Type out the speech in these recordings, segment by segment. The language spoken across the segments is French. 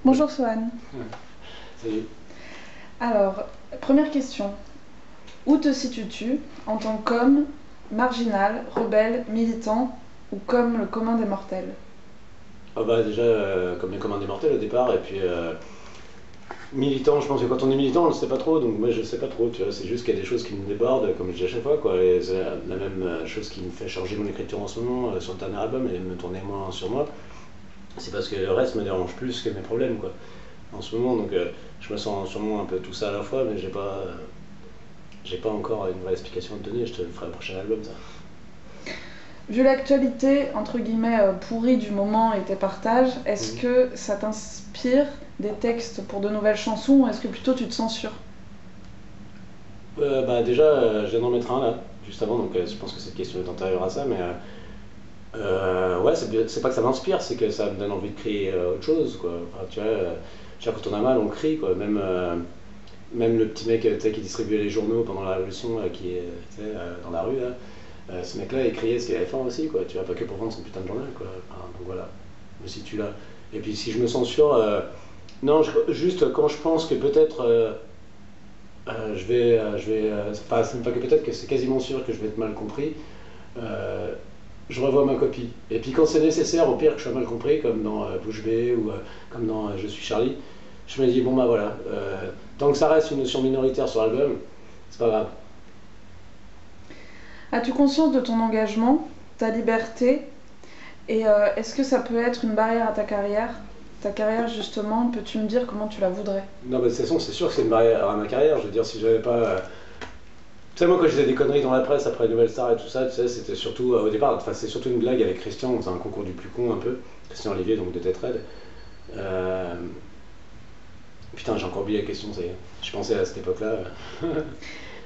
Bonjour Sohan. Salut. Alors, première question. Où te situes-tu en tant qu'homme, marginal, rebelle, militant ou comme le commun des mortels? Ah bah déjà, comme les commandes des mortels au départ, et puis militant, je pense que quand on est militant, on ne le sait pas trop, donc moi je sais pas trop, tu vois, c'est juste qu'il y a des choses qui me débordent, comme je dis à chaque fois, quoi, et c'est la même chose qui me fait changer mon écriture en ce moment, sur le dernier album, et me tourner moins sur moi, c'est parce que le reste me dérange plus que mes problèmes, quoi, en ce moment, donc je me sens sûrement un peu tout ça à la fois, mais j'ai pas encore une vraie explication à te donner, je te le ferai au prochain album, ça. Vu l'actualité, entre guillemets, pourrie du moment et tes partages, est-ce Mhm. que ça t'inspire des textes pour de nouvelles chansons ou est-ce que plutôt tu te censures? Bah déjà, je viens d'en mettre un là, juste avant, donc je pense que cette question est antérieure à ça, mais ouais, c'est pas que ça m'inspire, c'est que ça me donne envie de créer autre chose, quoi. Enfin, tu vois, quand on a mal, on crie, quoi. Même le petit mec tu sais, qui distribuait les journaux pendant la Révolution, qui est tu sais, dans la rue, là, ce mec-là, il criait ce qu'il avait faim aussi, quoi. Tu vois, pas que pour vendre son putain de journal, quoi. Enfin, donc voilà, je me situe là. Et puis si je me censure, non, juste quand je pense que peut-être enfin, c'est même pas que peut-être que c'est quasiment sûr que je vais être mal compris. euh, je revois ma copie. Et puis quand c'est nécessaire, au pire que je sois mal compris, comme dans Bouche bée ou comme dans Je suis Charlie, je me dis bon bah voilà, tant que ça reste une notion minoritaire sur l'album, c'est pas grave. As-tu conscience de ton engagement, ta liberté et est-ce que ça peut être une barrière à ta carrière? Ta carrière justement, peux-tu me dire comment tu la voudrais? Non, bah, de toute façon, c'est sûr que c'est une barrière à ma carrière. Je veux dire, si j'avais pas. Tu sais, moi, quand je faisais des conneries dans la presse après Nouvelle Star et tout ça, tu sais, c'était surtout au départ, enfin, c'est surtout une blague avec Christian, on faisait un concours du plus con un peu. Christian Olivier, donc de Tetraed. Euh, Putain, j'ai encore oublié la question, ça y est. Je pensais à cette époque-là.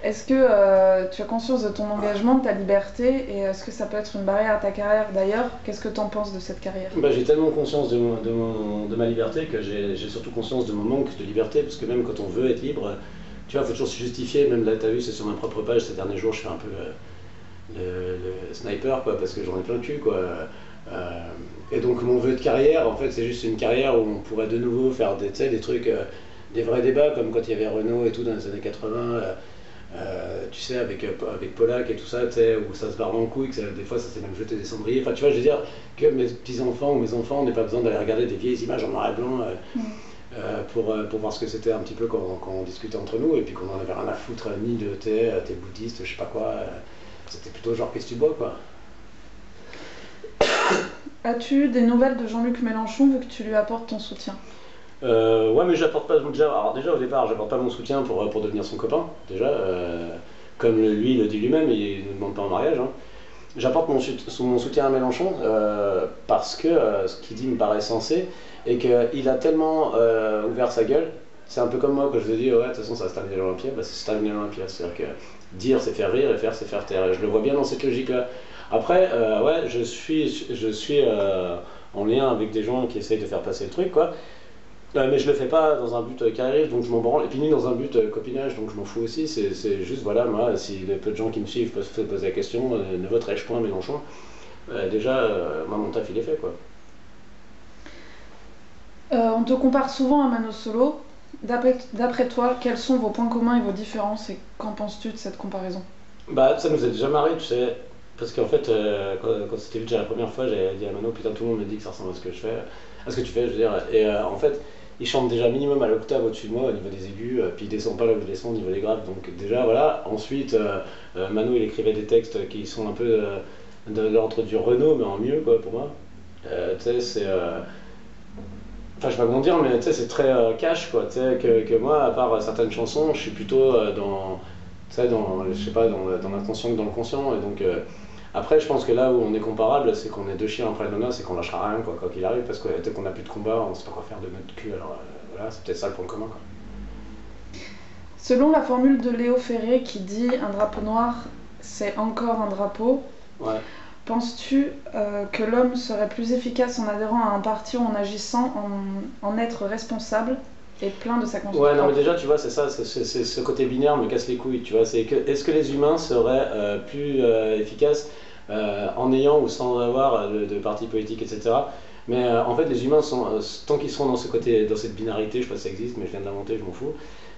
Est-ce que tu as conscience de ton engagement, de ta liberté, et est-ce que ça peut être une barrière à ta carrière d'ailleurs? Qu'est-ce que tu en penses de cette carrière? Bah, j'ai tellement conscience de ma liberté que j'ai surtout conscience de mon manque de liberté, parce que même quand on veut être libre, tu vois, il faut toujours se justifier. Même là, t'as vu, c'est sur ma propre page ces derniers jours, je fais un peu le sniper, quoi, parce que j'en ai plein le cul, quoi. Et donc, mon vœu de carrière, en fait, c'est juste une carrière où on pourrait de nouveau faire tu sais, des trucs, des vrais débats, comme quand il y avait Renault et tout dans les années 80. Tu sais, avec Polak et tout ça, tu sais, où ça se barre en couille, des fois ça s'est même jeté des cendriers. Enfin, tu vois, je veux dire que mes petits-enfants ou mes enfants n'aient pas besoin d'aller regarder des vieilles images en noir et blanc pour voir ce que c'était un petit peu quand on discutait entre nous, et puis qu'on en avait rien à foutre ni de t'es bouddhiste, je sais pas quoi. C'était plutôt genre, qu'est-ce que tu bois, quoi. As-tu eu des nouvelles de Jean-Luc Mélenchon vu que tu lui apportes ton soutien? Ouais, mais j'apporte pas déjà. Alors déjà au départ, j'apporte pas mon soutien pour devenir son copain. Déjà, comme lui le dit lui-même, il ne demande pas en mariage, hein. J'apporte mon soutien à Mélenchon parce que ce qu'il dit me paraît sensé et qu'il a tellement ouvert sa gueule. C'est un peu comme moi quand je vous ai dit, ouais, de toute façon, ça va se terminer à l'Olympia. Bah, c'est se terminer à l'Olympia. C'est-à-dire que dire, c'est faire rire et faire, c'est faire taire. Et je le vois bien dans cette logique-là. Après, ouais, je suis en lien avec des gens qui essayent de faire passer le truc, quoi. Mais je le fais pas dans un but carriériste, donc je m'en branle. Et puis ni dans un but copinage, donc je m'en fous aussi. C'est juste, voilà, moi, si les peu de gens qui me suivent peuvent se poser la question, ne voterai-je point Mélenchon? Déjà, moi, mon taf, il est fait, quoi. On te compare souvent à Mano Solo. D'après toi, quels sont vos points communs et vos différences et qu'en penses-tu de cette comparaison? Bah, ça nous a déjà marré, tu sais. Parce qu'en fait, quand c'était déjà la première fois, j'avais dit à Mano, putain, tout le monde me dit que ça ressemble à ce que je fais, à ce que tu fais, je veux dire. Et en fait, il chante déjà minimum à l'octave au-dessus de moi au niveau des aigus, puis il descend pas là où je descends au niveau des graves. Donc déjà, voilà. Ensuite, Mano, il écrivait des textes qui sont un peu de l'ordre du Renault, mais en mieux, quoi, pour moi. Tu sais, c'est. Enfin, je sais pas comment dire, mais tu sais, c'est très cash, quoi. Tu sais, que moi, à part certaines chansons, je suis plutôt dans, tu sais, je sais pas, dans l'inconscient que dans le conscient. Et donc, après, je pense que là où on est comparable, c'est qu'on est deux chiens après le nonos et qu'on lâchera rien, quoi qu'il arrive, parce que dès qu'on a plus de combat, on sait pas quoi faire de notre cul. Alors voilà, c'est peut-être ça le point commun, quoi. Selon la formule de Léo Ferré qui dit un drapeau noir, c'est encore un drapeau, Ouais. penses-tu que l'homme serait plus efficace en adhérant à un parti ou en agissant en être responsable et plein de sa conscience Ouais, non, mais propre? déjà, tu vois, c'est ça, ce côté binaire me casse les couilles, tu vois. Est-ce que les humains seraient plus efficaces en ayant ou sans avoir de parti politique, etc. Mais en fait, les humains, tant qu'ils seront dans ce côté, dans cette binarité, je sais pas si ça existe, mais je viens de l'inventer, je m'en fous,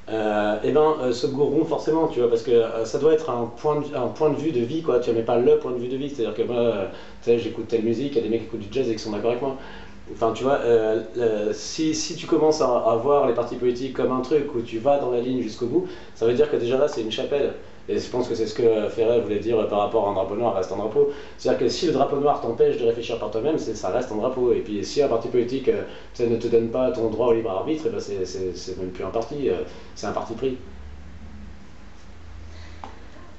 se gourront forcément, tu vois, parce que ça doit être un point de vue de vie, quoi, tu vois, mais pas le point de vue de vie, c'est-à-dire que moi, tu sais, j'écoute telle musique, il y a des mecs qui écoutent du jazz et qui sont d'accord avec moi. Enfin, tu vois, si tu commences à voir les partis politiques comme un truc où tu vas dans la ligne jusqu'au bout, ça veut dire que déjà là, c'est une chapelle. Et je pense que c'est ce que Ferret voulait dire par rapport à un drapeau noir reste un drapeau. C'est-à-dire que si le drapeau noir t'empêche de réfléchir par toi-même, ça reste un drapeau. Et puis si un parti politique ne te donne pas ton droit au libre arbitre, eh ben c'est même plus un parti, c'est un parti pris.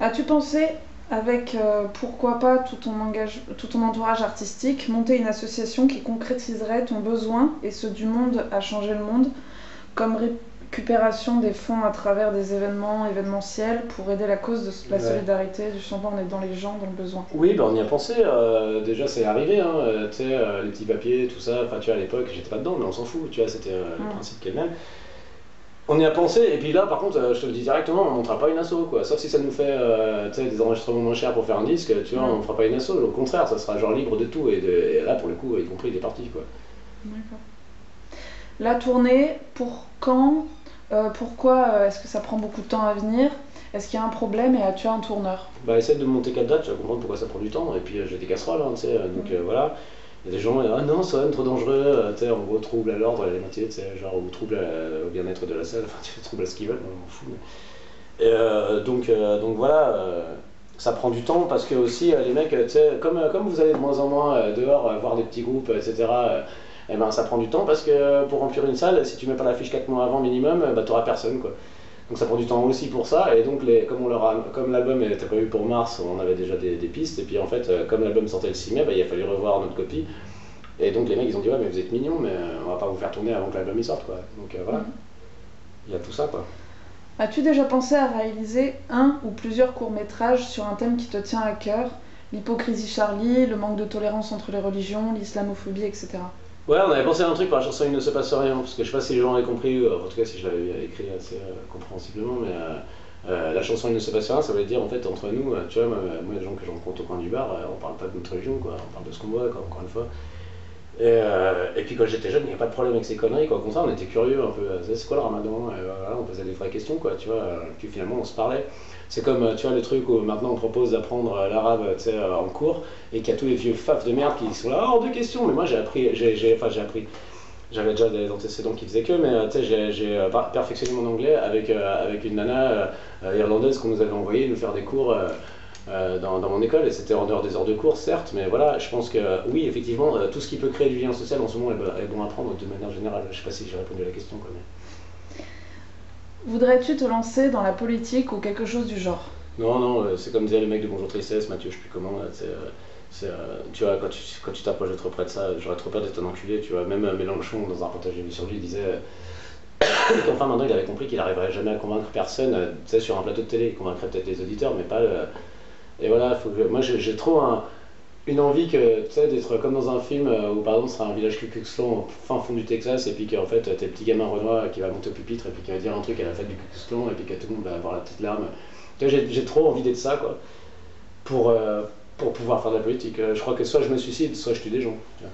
As-tu pensé, avec pourquoi pas tout ton entourage artistique, monter une association qui concrétiserait ton besoin et ceux du monde à changer le monde, comme récupération des fonds à travers des événements événementiels pour aider la cause de la solidarité, du changement, on est dans les gens, dans le besoin. Oui, ben on y a pensé, déjà c'est arrivé, hein, tu sais, les petits papiers, tout ça, enfin tu vois à l'époque j'étais pas dedans mais on s'en fout, tu vois, c'était le principe qui est le même. On y a pensé, et puis là par contre, je te le dis directement, on montera pas une asso, quoi. Sauf si ça nous fait des enregistrements moins chers pour faire un disque, tu vois, on fera pas une asso, au contraire, ça sera genre libre de tout, et là pour le coup, y compris des parties, quoi. D'accord. La tournée, pour quand pourquoi est-ce que ça prend beaucoup de temps à venir? Est-ce qu'il y a un problème et as-tu un tourneur? Bah essaie de monter 4 dates, tu vas comprendre pourquoi ça prend du temps, et puis j'ai des casseroles, hein, tu sais, donc voilà. Il y a des gens, ah non, ça va être trop dangereux, tu sais, en gros, trouble à l'ordre, les métiers, tu sais, genre, ou trouble au bien-être de la salle, enfin, tu fais trouble à ce qu'ils veulent, on m'en fout. Mais... Et donc voilà, ça prend du temps parce que aussi, les mecs, tu sais, comme vous allez de moins en moins dehors voir des petits groupes, etc., eh ben, ça prend du temps parce que pour remplir une salle, si tu mets pas l'affiche 4 mois avant minimum, bah, t'auras personne, quoi. Donc ça prend du temps aussi pour ça, et donc comme l'album était prévu pour mars, on avait déjà des pistes, et puis en fait, comme l'album sortait le 6 mai, bah, il a fallu revoir notre copie. Et donc les mecs ils ont dit ouais mais vous êtes mignons mais on va pas vous faire tourner avant que l'album il sorte, quoi. Donc voilà, il y a tout ça, quoi. As-tu déjà pensé à réaliser un ou plusieurs courts-métrages sur un thème qui te tient à cœur? L'hypocrisie Charlie, le manque de tolérance entre les religions, l'islamophobie, etc. Ouais, on avait pensé à un truc pour la chanson Il ne se passe rien, parce que je sais pas si les gens avaient compris, en tout cas si je l'avais écrit assez comprensiblement, mais la chanson Il ne se passe rien, ça veut dire en fait entre nous, tu vois, moi les gens que je rencontre au coin du bar, on parle pas de notre religion, quoi, on parle de ce qu'on voit, quoi, encore une fois. Et puis quand j'étais jeune, il n'y avait pas de problème avec ces conneries, quoi. Au contraire, on était curieux un peu. C'est quoi le ramadan? Voilà, on posait des vraies questions, quoi, tu vois. Puis finalement, on se parlait. C'est comme, tu vois, le truc où maintenant on propose d'apprendre l'arabe, tu sais, en cours, et qu'il y a tous les vieux faf de merde qui sont là, hors de question. Mais moi, j'ai appris. J'avais déjà des antécédents qui faisaient que, mais tu sais, j'ai perfectionné mon anglais avec une nana irlandaise qu'on nous avait envoyé nous faire des cours. Dans mon école, et c'était en dehors des heures de cours, certes, mais voilà, je pense que oui, effectivement, tout ce qui peut créer du lien social en ce moment est bon à prendre de manière générale. Je sais pas si j'ai répondu à la question, quoi, mais... Voudrais-tu te lancer dans la politique ou quelque chose du genre? Non, non, c'est comme disait le mec de Bonjour Tristesse, Mathieu, je sais plus comment, là, tu vois, quand tu t'approches trop près de ça, j'aurais trop peur d'être un enculé, tu vois. Même Mélenchon, dans un reportage que j'ai vu sur lui, disait qu'enfin maintenant il avait compris qu'il n'arriverait jamais à convaincre personne, tu sais, sur un plateau de télé, il convaincrait peut-être les auditeurs, mais pas... Et voilà, moi j'ai trop une envie que, tu sais, d'être comme dans un film où par exemple ce sera un village Ku Klux Klan au fin fond du Texas, et puis qu'en fait t'es le petit gamin Renoir qui va monter au pupitre et puis qui va dire un truc à la fête du Ku Klux Klan et puis que tout le monde va avoir la petite larme. Tu vois, j'ai trop envie d'être ça, quoi, pour pouvoir faire de la politique. Je crois que soit je me suicide, soit je tue des gens. Tu vois.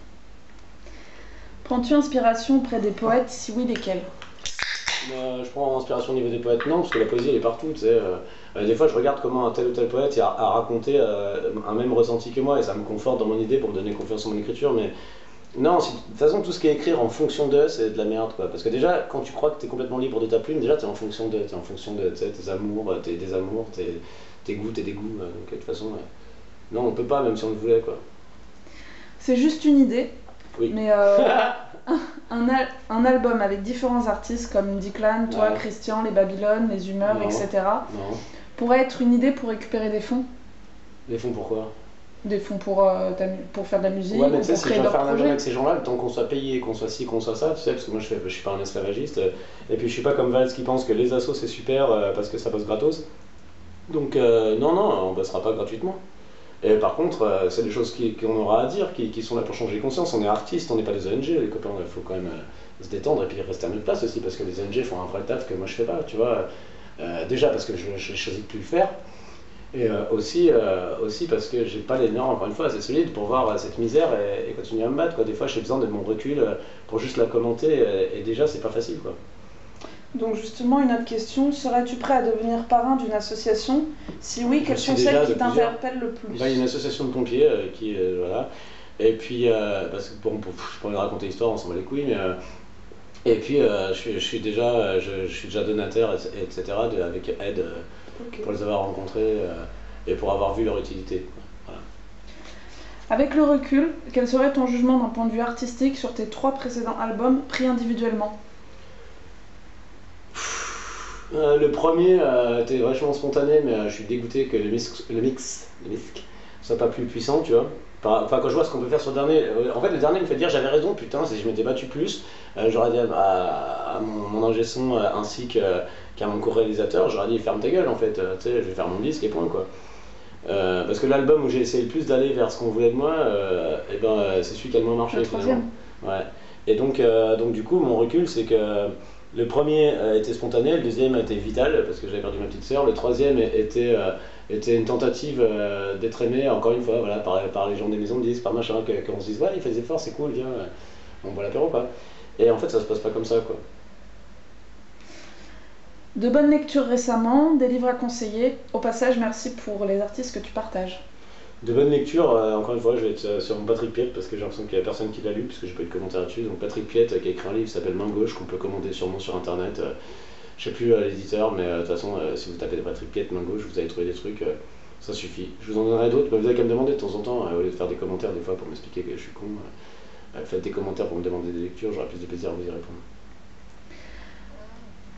Prends-tu inspiration auprès des poètes? Si oui, lesquels? Je prends inspiration au niveau des poètes, non, parce que la poésie elle est partout, tu sais. Des fois je regarde comment un tel ou tel poète a raconté un même ressenti que moi et ça me conforte dans mon idée pour me donner confiance en mon écriture, mais non, de toute façon tout ce qui est écrire en fonction d'eux c'est de la merde, quoi. Parce que déjà quand tu crois que t'es complètement libre de ta plume, déjà t'es en fonction de, tes amours, tes désamours, tes goûts, tes dégoûts, donc de toute façon, non on peut pas même si on le voulait, quoi. C'est juste une idée, oui. Mais un album avec différents artistes comme Declan, toi, Christian, les Babylone, les Humeurs, non. etc. Non. Pourrait être une idée pour récupérer des fonds? Des fonds pourquoi? Des fonds pour faire de la musique, ouais, mais ou pour créer d'autres faire un album projets. avec ces gens-là, le temps qu'on soit payé, qu'on soit ci, qu'on soit ça, tu sais, parce que moi je suis pas un esclavagiste, et puis je suis pas comme Valls qui pense que les assos c'est super parce que ça bosse gratos. Donc non, on bossera pas gratuitement. Et par contre, c'est des choses qu'on aura à dire, qui sont là pour changer les consciences. On est artistes, on n'est pas des ONG, les copains, il faut quand même se détendre et puis rester à notre place aussi, parce que les ONG font un vrai taf que moi je fais pas, tu vois. Déjà parce que je choisis de plus le faire, Et aussi parce que j'ai pas les nerfs, encore une fois, assez solides pour voir cette misère et continuer à me battre, quoi. Des fois, j'ai besoin de mon recul pour juste la commenter, et déjà, c'est pas facile, quoi. Donc justement, une autre question, serais-tu prêt à devenir parrain d'une association? Si oui, Je quels suis sont déjà celles de qui plusieurs. t'interpellent le plus? Bah, il y a une association de pompiers voilà. Et puis, parce que bon, je pourrais raconter l'histoire, on s'en bat les couilles, mais. Et puis, je suis déjà donateur, etc., avec aide Ok. pour les avoir rencontrés et pour avoir vu leur utilité, quoi. Voilà. Avec le recul, quel serait ton jugement d'un point de vue artistique sur tes 3 précédents albums pris individuellement? Le premier était vachement spontané, mais je suis dégoûté que le mix soit pas plus puissant, tu vois. Enfin, quand je vois ce qu'on peut faire sur le dernier, en fait, le dernier me fait dire j'avais raison, putain, si je m'étais battu plus, j'aurais dit à mon ingé son ainsi qu'à mon co-réalisateur, j'aurais dit ferme ta gueule, en fait, tu sais, je vais faire mon disque et point, quoi. Parce que l'album où j'ai essayé le plus d'aller vers ce qu'on voulait de moi, c'est celui qui a le moins marché Le finalement. troisième. Ouais. Et donc du coup, mon recul, c'est que le premier était spontané, le deuxième était vital parce que j'avais perdu ma petite sœur, le troisième était une tentative d'être aimé, encore une fois, voilà, par les gens des maisons de disques, par machin, qu'on se dise ouais, il fait des efforts, c'est cool, viens, on boit l'apéro, quoi. Et en fait, ça se passe pas comme ça, quoi. De bonnes lectures récemment, des livres à conseiller. Au passage, merci pour les artistes que tu partages. De bonnes lectures, encore une fois, je vais être sur Patrick Piette parce que j'ai l'impression qu'il n'y a personne qui l'a lu, puisque j'ai pas eu de commentaire là-dessus. Donc Patrick Piette qui a écrit un livre qui s'appelle Main Gauche, qu'on peut commander sûrement sur internet. Je sais plus l'éditeur, mais de toute façon, si vous tapez Patrick Piette, Main Gauche, vous allez trouver des trucs, ça suffit. Je vous en donnerai d'autres, mais vous avez qu'à me demander de temps en temps, au lieu de faire des commentaires des fois pour m'expliquer que je suis con. Faites des commentaires pour me demander des lectures, j'aurai plus de plaisir à vous y répondre.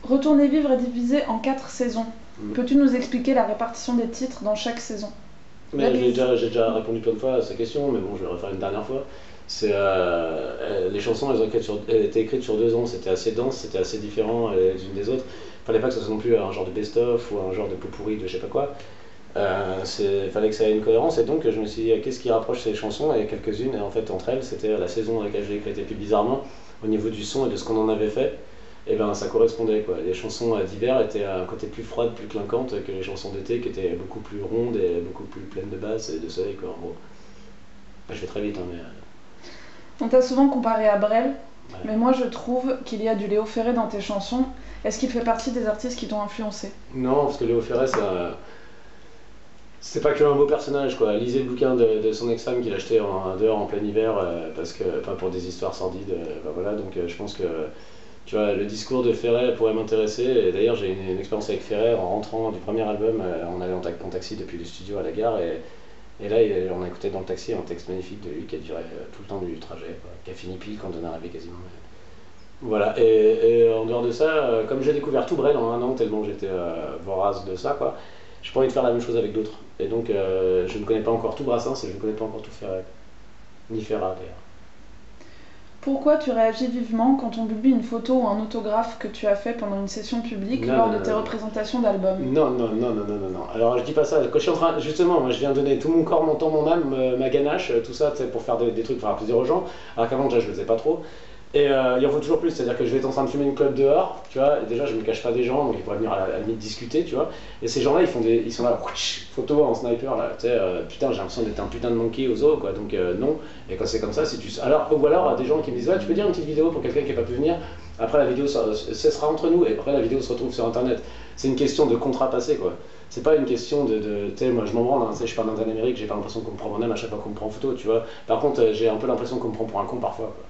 Retourner vivre est divisé en 4 saisons. Mm. Peux-tu nous expliquer la répartition des titres dans chaque saison? Mais j'ai déjà répondu plein de fois à sa question, mais bon, je vais le refaire une dernière fois. Les chansons, elles étaient écrites sur 2 ans, c'était assez dense, c'était assez différent les unes des autres. Fallait pas que ce soit non plus un genre de best-of ou un genre de pot pourri de je sais pas quoi. Fallait que ça ait une cohérence, et donc je me suis dit qu'est-ce qui rapproche ces chansons, et quelques-unes, et en fait entre elles c'était la saison dans laquelle j'ai écrit, et puis bizarrement, au niveau du son et de ce qu'on en avait fait, et ben ça correspondait, quoi. Les chansons d'hiver étaient à un côté plus froide, plus clinquante que les chansons d'été qui étaient beaucoup plus rondes et beaucoup plus pleines de basses et de soleil, quoi, en gros. Je fais très vite, hein, mais. On t'a souvent comparé à Brel, Ouais. mais moi je trouve qu'il y a du Léo Ferré dans tes chansons. Est-ce qu'il fait partie des artistes qui t'ont influencé? Non, parce que Léo Ferré, c'est pas que un beau personnage, quoi. Lisez le bouquin de son ex-femme qu'il achetait dehors en plein hiver, parce que, pas pour des histoires sordides, voilà. Donc je pense que, tu vois, le discours de Ferré pourrait m'intéresser. Et d'ailleurs, j'ai une expérience avec Ferré en rentrant du premier album. On allait en taxi depuis le studio à la gare, et là, on a écouté dans le taxi un texte magnifique de lui qui a duré tout le temps du trajet, quoi, qui a fini pile quand on est arrivé quasiment. Voilà, et en dehors de ça, comme j'ai découvert tout Brel en un an, tellement j'étais vorace de ça, quoi, j'ai pas envie de faire la même chose avec d'autres. Et donc, je ne connais pas encore tout Brassens, et je ne connais pas encore tout Ferré, ni Ferrat d'ailleurs. Pourquoi tu réagis vivement quand on publie une photo ou un autographe que tu as fait pendant une session publique Non, lors non, de non, tes non. représentations d'albums? Non, non, non, non, non, non, non. Alors je dis pas ça. Quand je suis en train, justement, moi je viens donner tout mon corps, mon temps, mon âme, ma ganache, tout ça, tu sais, pour faire des trucs, pour faire plaisir aux gens. Alors qu'avant déjà je le faisais pas trop. Et il en faut toujours plus, c'est-à-dire que je vais être en train de fumer une clope dehors, tu vois, et déjà je me cache pas des gens, donc ils pourraient venir à la limite discuter, tu vois. Et ces gens-là, ils sont là, photo en sniper, là, tu sais, putain, j'ai l'impression d'être un putain de monkey au zoo, quoi, donc non. Et quand c'est comme ça, si tu. Ou alors des gens qui me disent, ouais, tu peux dire une petite vidéo pour quelqu'un qui n'a pas pu venir, après la vidéo, ça sera entre nous, et après la vidéo se retrouve sur internet. C'est une question de contrat passé, quoi. C'est pas une question tu sais, moi je m'en branle, hein, tu sais, je parle d'un amérique, j'ai pas l'impression qu'on me prend mon âme à chaque fois qu'on me prend en photo, tu vois. Par contre, j'ai un peu l'impression qu'on me prend pour un con parfois, quoi.